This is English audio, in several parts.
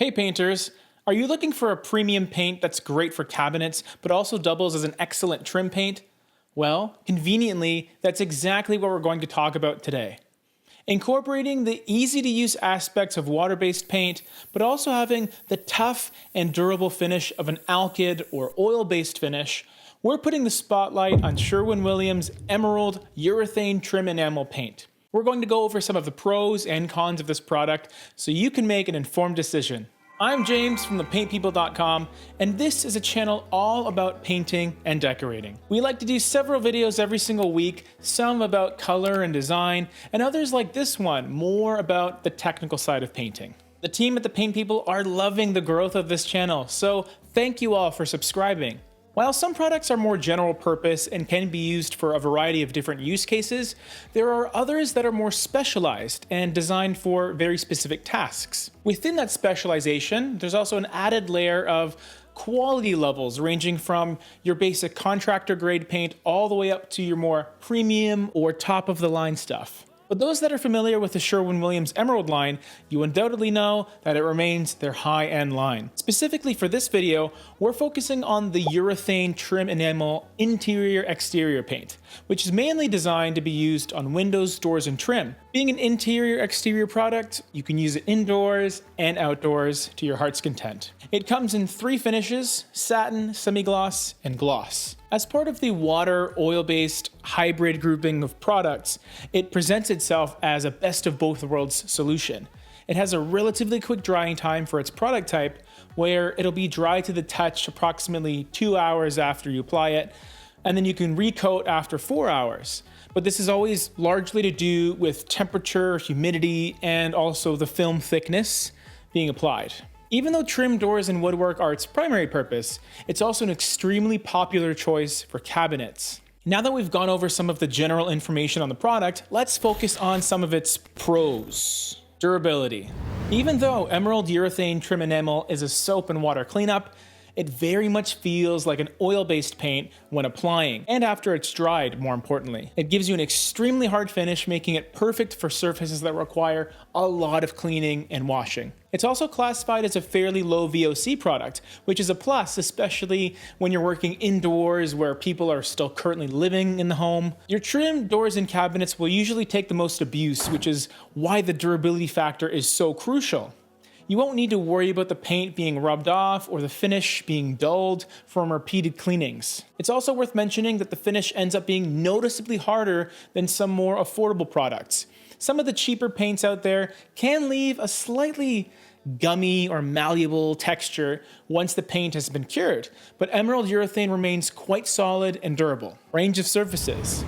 Hey painters, are you looking for a premium paint that's great for cabinets but also doubles as an excellent trim paint? Well, conveniently, that's exactly what we're going to talk about today. Incorporating the easy-to-use aspects of water-based paint, but also having the tough and durable finish of an alkyd or oil-based finish, we're putting the spotlight on Sherwin Williams Emerald Urethane Trim Enamel Paint. We're going to go over some of the pros and cons of this product so you can make an informed decision. I'm James from thepaintpeople.com, and this is a channel all about painting and decorating. We like to do several videos every single week, some about color and design, and others like this one, more about the technical side of painting. The team at The Paint People are loving the growth of this channel, so thank you all for subscribing. While some products are more general purpose and can be used for a variety of different use cases, there are others that are more specialized and designed for very specific tasks. Within that specialization, there's also an added layer of quality levels ranging from your basic contractor grade paint all the way up to your more premium or top of the line stuff. But those that are familiar with the Sherwin Williams Emerald line, you undoubtedly know that it remains their high-end line. Specifically for this video, we're focusing on the urethane trim enamel interior-exterior paint, which is mainly designed to be used on windows, doors, and trim. Being an interior-exterior product, you can use it indoors and outdoors to your heart's content. It comes in 3 finishes: satin, semi-gloss, and gloss. As part of the water oil-based hybrid grouping of products, it presents itself as a best of both worlds solution. It has a relatively quick drying time for its product type, where it'll be dry to the touch approximately 2 hours after you apply it, and then you can recoat after 4 hours. But this is always largely to do with temperature, humidity, and also the film thickness being applied. Even though trim doors and woodwork are its primary purpose, it's also an extremely popular choice for cabinets. Now that we've gone over some of the general information on the product, let's focus on some of its pros. Durability. Even though Emerald Urethane Trim Enamel is a soap and water cleanup, it very much feels like an oil-based paint when applying, and after it's dried, more importantly. It gives you an extremely hard finish, making it perfect for surfaces that require a lot of cleaning and washing. It's also classified as a fairly low VOC product, which is a plus, especially when you're working indoors where people are still currently living in the home. Your trim, doors, and cabinets will usually take the most abuse, which is why the durability factor is so crucial. You won't need to worry about the paint being rubbed off or the finish being dulled from repeated cleanings. It's also worth mentioning that the finish ends up being noticeably harder than some more affordable products. Some of the cheaper paints out there can leave a slightly gummy or malleable texture once the paint has been cured, but Emerald Urethane remains quite solid and durable. Range of surfaces.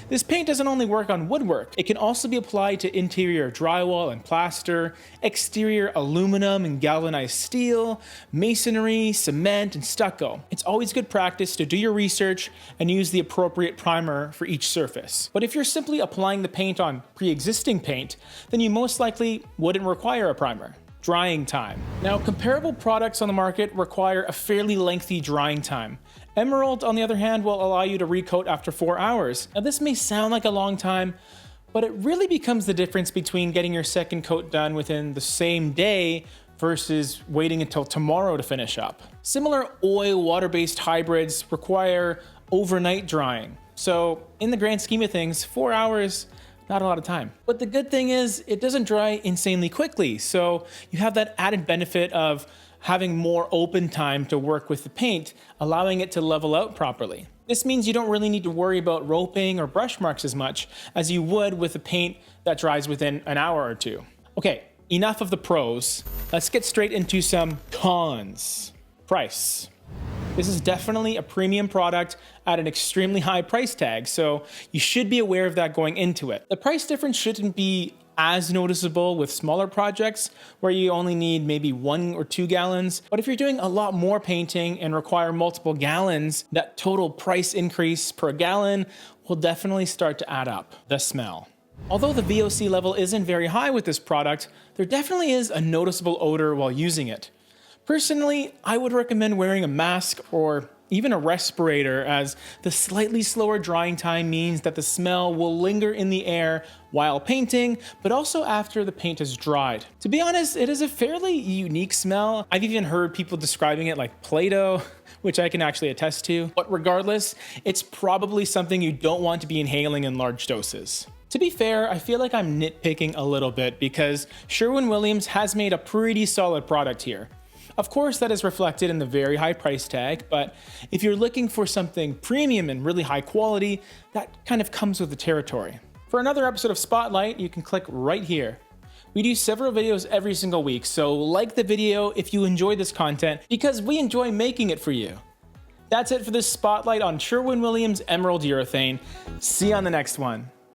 This paint doesn't only work on woodwork, it can also be applied to interior drywall and plaster, exterior aluminum and galvanized steel, masonry, cement, and stucco. It's always good practice to do your research and use the appropriate primer for each surface. But if you're simply applying the paint on pre-existing paint, then you most likely wouldn't require a primer. Drying time. Now, comparable products on the market require a fairly lengthy drying time. Emerald, on the other hand, will allow you to recoat after 4 hours. Now, this may sound like a long time, but it really becomes the difference between getting your second coat done within the same day versus waiting until tomorrow to finish up. Similar oil water-based hybrids require overnight drying. So, in the grand scheme of things, 4 hours, not a lot of time. But the good thing is it doesn't dry insanely quickly, so you have that added benefit of having more open time to work with the paint, allowing it to level out properly. This means you don't really need to worry about roping or brush marks as much as you would with a paint that dries within an hour or two. Okay, enough of the pros. Let's get straight into some cons. Price. This is definitely a premium product at an extremely high price tag, so you should be aware of that going into it. The price difference shouldn't be as noticeable with smaller projects where you only need maybe 1 or 2 gallons, but if you're doing a lot more painting and require multiple gallons, that total price increase per gallon will definitely start to add up. The smell. Although the VOC level isn't very high with this product, there definitely is a noticeable odor while using it. Personally, I would recommend wearing a mask or even a respirator, as the slightly slower drying time means that the smell will linger in the air while painting, but also after the paint has dried. To be honest, it is a fairly unique smell. I've even heard people describing it like Play-Doh, which I can actually attest to. But regardless, it's probably something you don't want to be inhaling in large doses. To be fair, I feel like I'm nitpicking a little bit because Sherwin Williams has made a pretty solid product here. Of course, that is reflected in the very high price tag, but if you're looking for something premium and really high quality, that kind of comes with the territory. For another episode of Spotlight, you can click right here. We do several videos every single week, so like the video if you enjoy this content because we enjoy making it for you. That's it for this Spotlight on Sherwin Williams Emerald Urethane. See you on the next one.